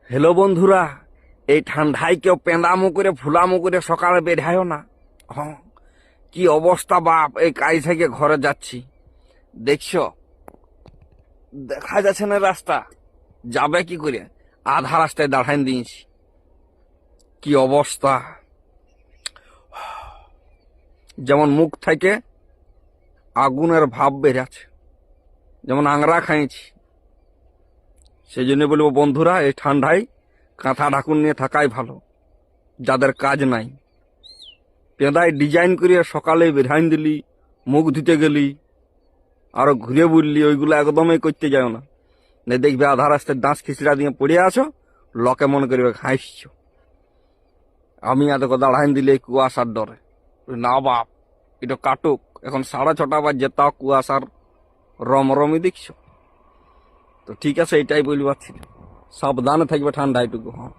Hello বন্ধুরা, এই ঠান্ডায় কেউ পেঁদামো করে ফুলামো করে সকালে বের না। হ্যাঁ, কি অবস্থা বাপ! এই কাজ থেকে ঘরে যাচ্ছি, দেখছো দেখা যাচ্ছে না রাস্তা, যাবে কি করে? আধা রাস্তায় দাঁড়াই দিয়েছি। কি অবস্থা! যেমন মুখ থেকে আগুনের ভাব বেরাচ্ছে, যেমন আংরা খাইছি। সেই জন্য বলবো বন্ধুরা, এই ঠান্ডায় কাঁথা ঢাকুন নিয়ে থাকাই ভালো, যাদের কাজ নাই। পেঁদায় ডিজাইন করিয়া সকালে বেরহাইন দিলি, মুখ ধুতে গেলি, আরো ঘুরে বুললি, ওইগুলো একদমই করতে যাও না। দেখবে আধা রাস্তায় দাঁত খিচড়া দিয়ে পড়ে আছো, লোকে মনে করবে হাসছ। আমি এত দাঁড়াইন দিলে এই কুয়াশার ডরে। না বাপ, এটা কাটুক, এখন 6:30 বাজে, তাও কুয়াশার রমরমই দেখছো। তো ঠিক আছে, এটাই বলবার ছিল, সাবধানে থাকবে ঠান্ডা এটুকু। হ্যাঁ।